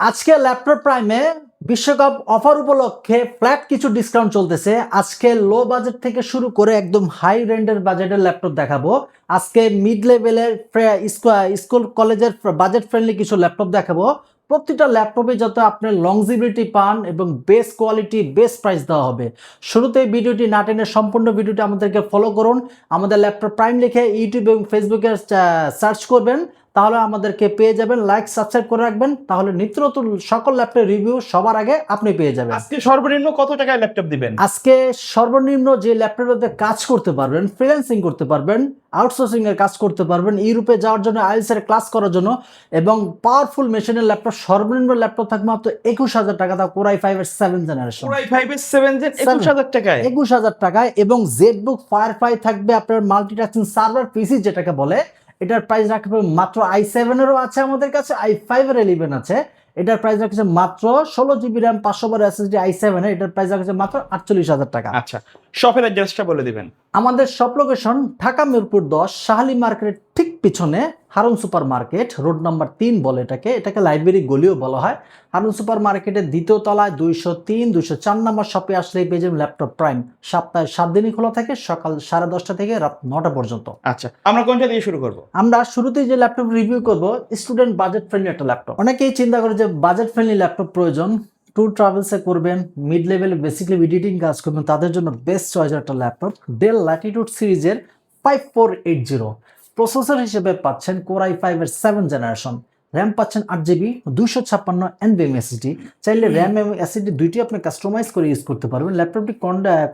আজকে ল্যাপটপ প্রাইমে বিশ্বকাপ অফার উপলক্ষে ফ্ল্যাট কিছু ডিসকাউন্ট চলতেছে। আজকে লো বাজেট থেকে শুরু করে একদম হাই রেঞ্জের বাজেটের ল্যাপটপ দেখাবো। আজকে মিড লেভেলের স্কুল কলেজের বাজেট ফ্রেন্ডলি কিছু ল্যাপটপ দেখাবো। প্রতিটা ল্যাপটপে যাতে আপনার লংজিভিটি পান এবং বেস্ট কোয়ালিটি বেস্ট প্রাইস দেওয়া হবে। শুরুতে ভিডিওটি না টেনে সম্পূর্ণ ভিডিওটি আমাদেরকে ফলো করুন। আমাদের ল্যাপটপ প্রাইম লিখে ইউটিউব এবং ফেসবুকে সার্চ করবেন, তাহলে আমাদেরকে পেয়ে যাবেন। লাইক সাবস্ক্রাইব করে রাখবেন, তাহলে নিত্য নতুন সকল ল্যাপটপ রিভিউ সবার আগে আপনি পেয়ে যাবেন। আজকে সর্বনিম্ন কত টাকায় ল্যাপটপ দিবেন? আজকে সর্বনিম্ন যে ল্যাপটপে কাজ করতে পারবেন, ফ্রিল্যান্সিং করতে পারবেন, আউটসোর্সিং এর কাজ করতে পারবেন, ইউরোপে যাওয়ার জন্য আইএলটিএস এর ক্লাস করার জন্য এবং পাওয়ারফুল মেশিনের ল্যাপটপ, সর্বনিম্ন ল্যাপটপ থাকবে মাত্র 21,000 টাকা। তা কোর i5 এর 7 জেনারেশন, কোর i5 এর 7 জেন 21,000 টাকায়। 21,000 টাকায় এবং জেটবুক ফায়ারফ্লাই থাকবে আপনার মাল্টিটাস্কিং সার্ভার পিসি যেটাকে বলে। এটার প্রাইস রাখবে মাত্র i7 এরও আছে আমাদের কাছে, i5 এর 11 আছে। এটার প্রাইস রাখছে মাত্র 16 জিবি র্যাম 500 এসএসডি i7 এর। এটার প্রাইস রাখছে মাত্র 48,000 টাকা। আচ্ছা, শপের অ্যাড্রেসটা বলে দিবেন। আমাদের শপ লোকেশন ঢাকা মিরপুর 10 শাহালি মার্কেটের ঠিক পিছনে Harun super market, road number 3 বলে এটাকে লাইব্রেরি গলিও বলা হয়। হারুন সুপার মার্কেটের দ্বিতীয় তলায় 203 204 নম্বর শপে আসলেই পেয়ে যাবেন ল্যাপটপ প্রাইম। সপ্তাহে 7 দিনই খোলা থাকে, সকাল 10:30 থেকে রাত 9টা পর্যন্ত। আচ্ছা, আমরা কোনটা দিয়ে শুরু করব? আমরা শুরুতেই যে ল্যাপটপ রিভিউ করব, স্টুডেন্ট বাজেট ফ্রেন্ডলি একটা ল্যাপটপ। অনেকেই চিন্তা করে যে বাজেট ফ্রেন্ডলি ল্যাপটপ প্রয়োজন, ট্যুর ট্রাভেলসে করবেন, মিড লেভেলে বেসিক্যালি এডিটিং কাজ করবেন, তাদের জন্য বেস্ট চয়েস একটা ল্যাপটপ ডেল ল্যাটিটিউড সিরিজের 5480। প্রসেসর হিসেবে পাচ্ছেন কোর i5 এর 7 জেনারেশন, র্যাম পাচ্ছেন 8 জিবি, 256 NVMe SSD। চাইলে র্যাম এবং এসএসডি দুইটি আপনি কাস্টমাইজ করে ইউজ করতে পারবেন। ল্যাপটপটি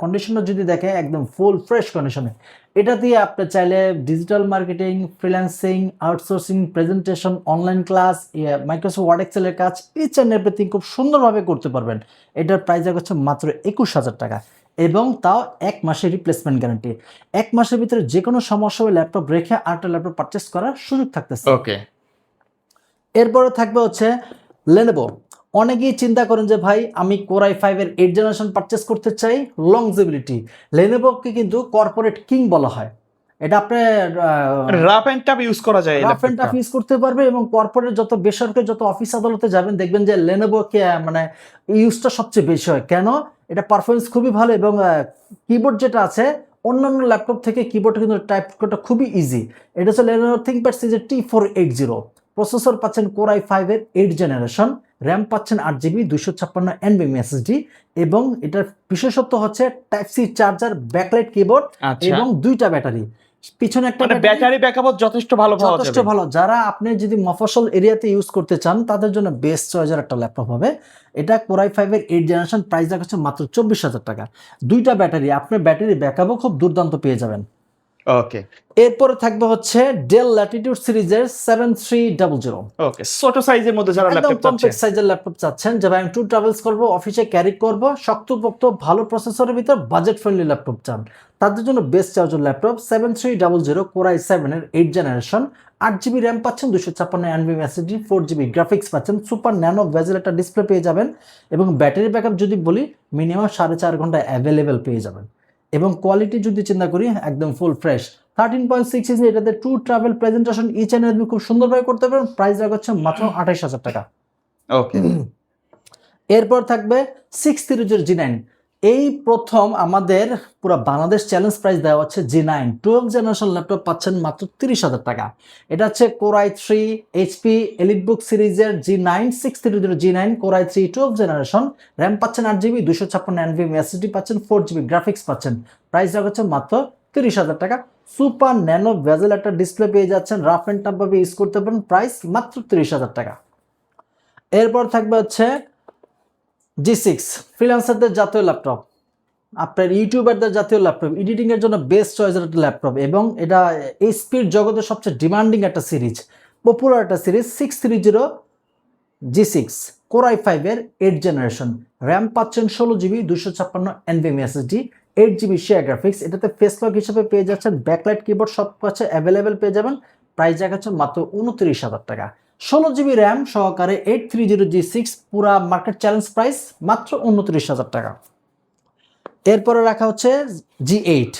কন্ডিশনটা যদি দেখে একদম ফুল ফ্রেশ কন্ডিশনে। এটা দিয়ে আপনি চাইলে digital marketing, freelancing, outsourcing, presentation, online class, Microsoft Word এক্সেলের কাজ ইচ অ্যান্ড এভরিথিং খুব সুন্দরভাবে করতে পারবেন। এটার প্রাইস হচ্ছে মাত্র 21,000 টাকা এবং তাও 1 মাসের রিপ্লেসমেন্ট গ্যারান্টি। 1 মাসের ভিতরে যে কোনো সমস্যা হলে ল্যাপটপ রেখে আরেকটা ল্যাপটপ পারচেস করার সুযোগ থাকতেছে। ওকে, এরপরে থাকবে হচ্ছে লেনোভো। অনেকেই চিন্তা করেন যে ভাই আমি কোর i5 এর 8 জেনারেশন পারচেস করতে চাই, লংজিভিটি। লেনোভোকে কিন্তু কর্পোরেট কিং বলা হয়। এটা আপনার রাফ এন্ড টাফ ইউজ করা যায়, রাফ এন্ড টাফ ইউজ করতে পারবে এবং কর্পোরেট যত বেসরকারি যত অফিস আদালতে যাবেন দেখবেন যে লেনোভোকে মানে ইউজটা সবচেয়ে বেশি হয়। কেন? এটা পারফরমেন্স খুবই ভালো এবং কিবোর্ড যেটা আছে অন্যান্য ল্যাপটপ থেকে কিবোর্ড কিন্তু টাইপ করাটা খুবই ইজি। এটা হচ্ছে লেনোভো থিংকপ্যাড সিরিজের T480। প্রসেসর পাচ্ছেন কোর i5 এর 8 জেনারেশন, র্যাম পাচ্ছেন 8 জিবি, 256 NVMe SSD এবং এটার বিশেষত্ব হচ্ছে type C charger, backlight keyboard এবং 2টা ব্যাটারি। পিছনে একটা ব্যাটারি ব্যাকআপ যথেষ্ট ভালো পাওয়া যাবে, যথেষ্ট ভালো। যারা আপনি যদি মফস্বল এরিয়াতে ইউজ করতে চান তাদের জন্য বেস্ট চয়েসের একটা ল্যাপটপ হবে এটা। কোর i5 এর 8 জেনারেশন, প্রাইস রাখছে মাত্র 24,000 টাকা। 2টা ব্যাটারি, আপনার ব্যাটারি ব্যাকআপও খুব দুর্দান্ত পেয়ে যাবেন। ওকে, এরপরে থাকবে হচ্ছে ডেল ল্যাটিটিউড সিরিজের 7300। ওকে, ছোট সাইজের মধ্যে যারা ল্যাপটপ কম্প্যাক্ট সাইজের ল্যাপটপ চাচ্ছেন যে ভাই আমি ট্যুর ট্রাভেলস করব, অফিসে ক্যারি করব, শক্তপোক্ত ভালো প্রসেসরের ভিতর বাজেট ফ্রেন্ডলি ল্যাপটপ চান, তাদের জন্য best charger laptop 7300 core i7 এর 8 জেনারেশন, 8 জিবি র্যাম পাচ্ছেন, 256 NVMe SSD, 4 GB গ্রাফিক্স পাচ্ছেন, সুপার ন্যানো বেজেল একটা ডিসপ্লে পেয়ে যাবেন এবং ব্যাটারি ব্যাকআপ যদি বলি মিনিমাম 4.5 ঘন্টা অ্যাভেলেবেল পেয়ে যাবেন এবং কোয়ালিটি যদি চিন্তা করি একদম ফুল ফ্রেশ। 13.6 ইঞ্চি, এটাতে tour travel presentation each and every খুব সুন্দরভাবে করতে পারবেন। প্রাইস রাখছে মাত্র 28,000 টাকা। ওকে, এরপর থাকবে 630 G9। এই প্রথম আমাদের পুরো বাংলাদেশ চ্যালেঞ্জ প্রাইস দেওয়া হচ্ছে G9 12 জেনারেশন ল্যাপটপ পাচ্ছেন মাত্র 30,000 টাকা। এটা হচ্ছে কোর i3 HP এলিটবুক সিরিজের G9 630 G9 core i3 12 generation, RAM পাচ্ছেন 8 GB, 256 NVMe SSD পাচ্ছেন, 4 GB গ্রাফিক্স পাচ্ছেন। প্রাইস রাখছে মাত্র 30,000 টাকা। সুপার ন্যানো বেজেল একটা ডিসপ্লে পেয়ে যাচ্ছেন, রাফ এন্ড টাফ ভাবে ইউজ করতে পারেন, প্রাইস মাত্র 30,000 টাকা। এরপর থাকবে হচ্ছে G6 ফ্রিল্যান্সারদের জাতীয় ল্যাপটপ, আপনার ইউটিউবারদের জাতীয় ল্যাপটপ, এডিটিং এর জন্য বেস্ট চয়েসের একটা ল্যাপটপ এবং এটা এইচপির জগতের সবচেয়ে ডিমান্ডিং একটা সিরিজ, পপুলার একটা সিরিজ 630 G6 কোর i5 এর 8 জেনারেশন, র্যাম পাচ্ছেন 16 GB, 256 NVMe SSD, 8 GB share graphics. এটাতে ফেস লক হিসেবে পেয়ে যাচ্ছেন, ব্যাকলাইট কিবোর্ড সব কাছে অ্যাভেলেবেল পেয়ে যাবেন। প্রাইস রাখছে মাত্র 29,000 টাকা। 16 GB র্যাম সহকারে 830 G6 পুরা মার্কেট চ্যালেঞ্জ প্রাইস মাত্র 29,000 টাকা। এরপরে রাখা হচ্ছে G8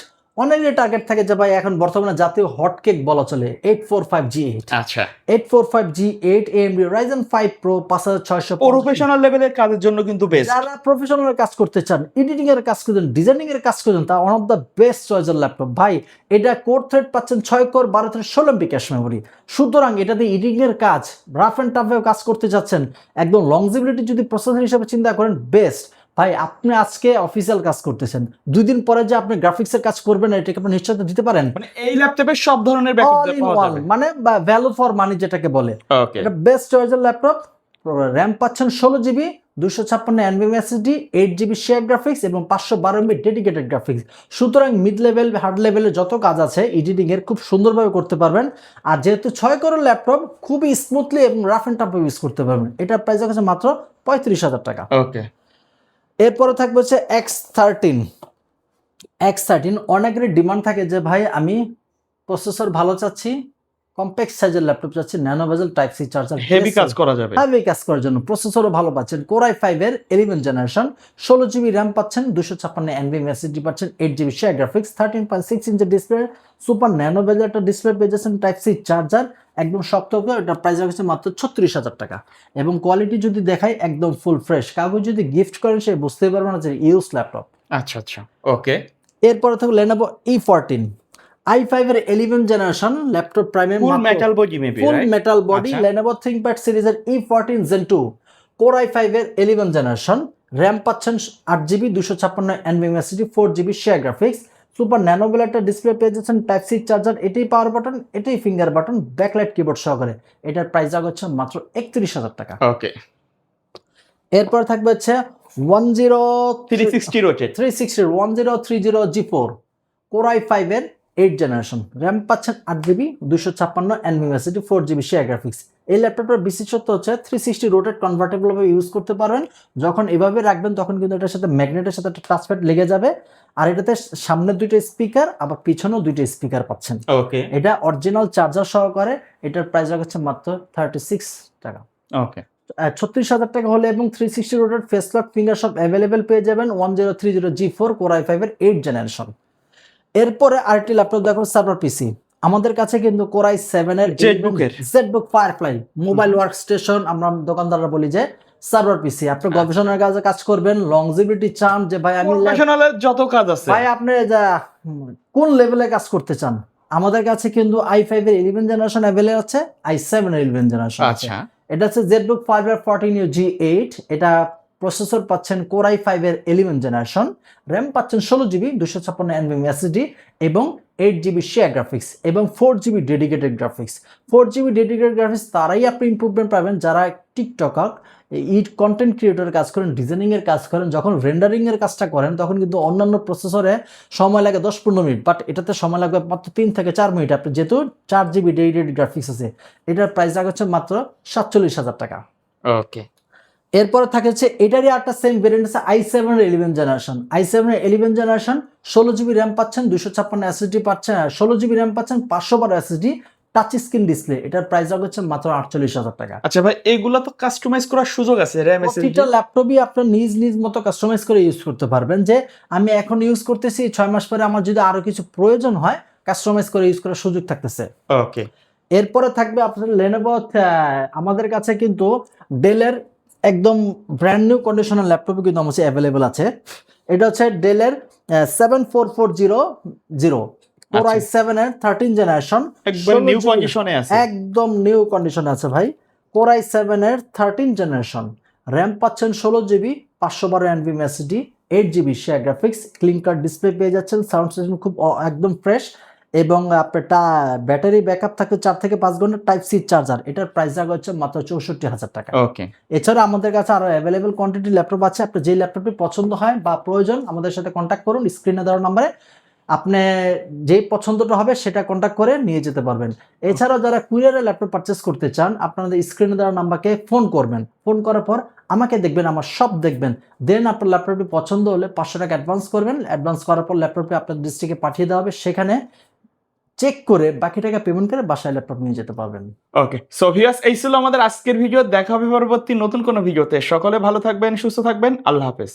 অনেকের টার্গেট থাকে যে ভাই এখন বর্তমানে জাতীয় হটকেক বলা চলে 845G8 আচ্ছা 845G8 AMD Ryzen 5 Pro 5600 professional লেভেলের কাজের জন্য কিন্তু বেস্ট। যারা প্রফেশনাল কাজ করতে চান, এডিটিং এর কাজ করছেন, ডিজাইনিং এর কাজ করছেন, তা ওয়ান অফ দ্য বেস্ট চয়েসের ল্যাপটপ ভাই। এটা কোর থ্রেড পাচ্ছেন 6 কোর 12 থেকে 16 MB ক্যাশ মেমোরি। সুতরাং এটা দিয়ে এডিটিং এর কাজ, রাফ এন্ড টাফেও কাজ করতে যাচ্ছেন, একদম লংজিবিলিটি যদি প্রসেসর হিসেবে চিন্তা করেন বেস্ট ভাই। আপনি আজকে অফিসিয়াল কাজ করতেছেন, 2 দিন পরে যে আপনি গ্রাফিক্সের কাজ করবেন এটাকে আপনি নিশ্চয়তা দিতে পারেন। মানে এই ল্যাপটপে সব ধরনের ব্যাকআপ All in পাওয়া one, যাবে। মানে ভ্যালু ফর মানি যেটাকে বলে। ওকে এটা বেস্ট চয়েসের ল্যাপটপ। র্যাম পাচ্ছেন 16GB, 256 NVMe SSD, 8GB share graphics এবং 512 MB ডেডিকেটেড গ্রাফিক্স। সুতরাং মিড লেভেল হার্ড লেভেলে যত কাজ আছে এডিটিং এর খুব সুন্দরভাবে করতে পারবেন। আর যেহেতু 6 কোরের ল্যাপটপ, খুবই স্মুথলি এবং রাফ এন্ড টাফ ইউজ করতে পারবেন। এটার প্রাইস আছে মাত্র 35,000 টাকা। ওকে এরপরে থাকবে হচ্ছে X13 অনেকের ডিমান্ড থাকে যে ভাই আমি প্রসেসর ভালো চাচ্ছি, কম্প্যাক্ট সাইজের ল্যাপটপ চাচ্ছি, nano bezel type C charger, heavy কাজ করা যাবে। হেভি কাজ করার জন্য প্রসেসরও ভালো পাচ্ছেন। Core i5 এর 11 জেনারেশন, 16GB র্যাম পাচ্ছেন, 256 NVMe SSD পাচ্ছেন, 8GB শেয়ার গ্রাফিক্স, 13.6 ইঞ্চের ডিসপ্লে, সুপার ন্যানো বেজেল একটা ডিসপ্লে পেয়ে যাচ্ছেন, টাইপ সি চার্জার, একদম শক্ত করে। এটা প্রাইস রাখছে মাত্র 36,000 টাকা। এবং কোয়ালিটি যদি দেখাই একদম ফুল ফ্রেশ। কাগজ যদি গিফট করেন সে বুঝতেই পারবে না যে ইউজ ল্যাপটপ। আচ্ছা আচ্ছা ওকে। এরপরে থাকবে Lenovo E14 i5 এর 11 জেনারেশন ল্যাপটপ প্রাইমের ফুল মেটাল বডি মেবি ফুল রাইট? মেটাল বডি আচ্ছা। Lenovo ThinkPad সিরিজের E14 Gen 2 Core i5 এর 11 জেনারেশন, র্যাম পাচ্ছেন 8GB, 256 NVMe SSD, 4GB share graphics, super nano bezel একটা ডিসপ্লে পেয়ে যাচ্ছেন, টাইপ সি চার্জার, এটাই পাওয়ার বাটন, এটাই ফিঙ্গার বাটন, ব্যাকলাইট কিবোর্ড সহকারে। এটার প্রাইস হচ্ছে মাত্র 31,000 টাকা। ওকে এরপর থাকবে হচ্ছে 360 রোটেট 1030 G4 Core i5 এর 8 জেনারেশন, র্যাম পাচ্ছেন 8GB, 256 NVMe SSD, 4GB share graphics. এই ল্যাপটপের বিশেষত্ব হচ্ছে 360 রোটেট কনভার্টেবল ভাবে ইউজ করতে পারবেন। যখন এভাবে রাখবেন তখন কিন্তু এটার সাথে ম্যাগনেটের সাথে একটা টাচপ্যাড লেগে যাবে। আর এটাতে সামনে 2টা স্পিকার, আবার পিছনেও 2টা স্পিকার পাচ্ছেন। ওকে এটা অরিজিনাল চার্জার সহকারে। এটার প্রাইস রাখছে মাত্র 36 টাকা। ওকে 36,000 টাকা হলে এবং 360 রোটেট ফেস লক ফিঙ্গার সব অ্যাভেলেবেল পেয়ে যাবেন। 1030 G4 Core i5 এর 8 জেনারেশন। এরপরে আরেকটি ল্যাপটপ দেখো, সার্ভার পিসি। আমাদের কাছে কিন্তু Core i7 এর ZBook Firefly mobile work station, আমরা দোকানদাররা বলি যে সার্ভার পিসি। আপনি গবেষণার কাজে কাজ করবেন, লংজিভিটি চান যে ভাই আমি প্রফেশনালের যত কাজ আছে ভাই আপনি কোন লেভেলে কাজ করতে চান, আমাদের কাছে কিন্তু i5 এর 11 জেনারেশন অ্যাভেলেবল আছে, i7 এর 11 জেনারেশন আছে। আচ্ছা এটা হচ্ছে ZBook Firefox 14 G8। এটা প্রসেসর পাচ্ছেন Core i5 এর 11 জেনারেশন, র্যাম পাচ্ছেন 16GB, 256 NVMe SSD এবং 8GB শেয়ার গ্রাফিক্স এবং 4GB dedicated graphics. 4GB dedicated graphics তারাই আপনি ইমপ্রুভমেন্ট পাবেন যারা টিকটকার, কন্টেন্ট ক্রিয়েটর কাজ করেন, ডিজাইনিং এর কাজ করেন। যখন রেন্ডারিং এর কাজটা করেন তখন কিন্তু অন্যান্য প্রসেসরে সময় লাগে 10-15 মিনিট, বাট এটাতে সময় লাগবে মাত্র 3 থেকে 4 মিনিট। আপনি যেহেতু 4GB ডেডিকেটেড গ্রাফিক্স আছে, এটার প্রাইস হচ্ছে মাত্র 47,000 টাকা। ওকে এরপরে থাকে হচ্ছে এটারই একটা সেম ভেরিয়েন্ট আছে i7 এর 11 জেনারেশন। i7 এর 11 জেনারেশন, 16GB র্যাম পাচ্ছেন, 256 SSD পাচ্ছেন, 16GB র্যাম পাচ্ছেন, 512 SSD, টাচ স্ক্রিন ডিসপ্লে। এটার প্রাইস হচ্ছে মাত্র 48,000 টাকা। আচ্ছা ভাই এগুলা তো কাস্টমাইজ করার সুযোগ আছে র্যাম এসএসডি? প্রতিটা ল্যাপটপই আপনার নিজ মতো কাস্টমাইজ করে ইউজ করতে পারবেন। যে আমি এখন ইউজ করতেছি, 6 মাস পরে আমার যদি আরো কিছু প্রয়োজন হয় কাস্টমাইজ করে ইউজ করার সুযোগ থাকতেছে। ওকে এরপরে থাকবে আপনার Lenovo, আমাদের কাছে কিন্তু ডেলের একদম ব্র্যান্ড নিউ কন্ডিশনাল ল্যাপটপ কিন্তু আমার কাছে অ্যাভেলেবল আছে। এটা হচ্ছে ডেলের 7440 Core i7 এর 13 জেনারেশন, একবার নিউ কন্ডিশনে আছে, একদম নিউ কন্ডিশনে আছে ভাই। Core i7 এর 13 জেনারেশন, র্যাম পাচ্ছেন 16GB, 512 NVMe SSD, 8GB share graphics, clean cut display পেয়ে যাচ্ছেন, সাউন্ড সিস্টেম খুব একদম ফ্রেশ এবং আপনার ব্যাটারি ব্যাকআপ থাকে 4 থেকে 5 ঘন্টা, টাইপ সি চার্জার। এটার প্রাইস হচ্ছে মাত্র 64,000 টাকা। ওকে এছাড়া আমাদের কাছে আরো অ্যাভেলেবল কোয়ান্টিটি ল্যাপটপ আছে। আপনি যে ল্যাপটপটি পছন্দ হয় বা প্রয়োজন আমাদের সাথে কন্ট্যাক্ট করুন, স্ক্রিনে দেওয়া নম্বরে আপনি যেই পছন্দটা হবে সেটা কন্ট্যাক্ট করে নিয়ে যেতে পারবেন। এছাড়াও যারা কুরিয়ারে ল্যাপটপ পারচেস করতে চান আপনাদের স্ক্রিনে দেওয়া নাম্বারকে ফোন করবেন, ফোন করার পর আমাকে দেখবেন, আমার সব দেখবেন, দেন আপনার ল্যাপটপটি পছন্দ হলে 500 টাকা অ্যাডভান্স করবেন। অ্যাডভান্স করার পর ল্যাপটপটি আপনার ডিস্ট্রিক্টে পাঠিয়ে দেওয়া হবে, সেখানে চেক করে বাকি টাকা পেমেন্ট করে বাসায় ল্যাপটপ নিয়ে যেতে পারবেন। ওকে সো ভিউয়ার্স, এই ছিল আমাদের আজকের ভিডিও। দেখা হবে পরবর্তী নতুন কোনো ভিডিওতে। সকলে ভালো থাকবেন, সুস্থ থাকবেন, আল্লাহ হাফেজ।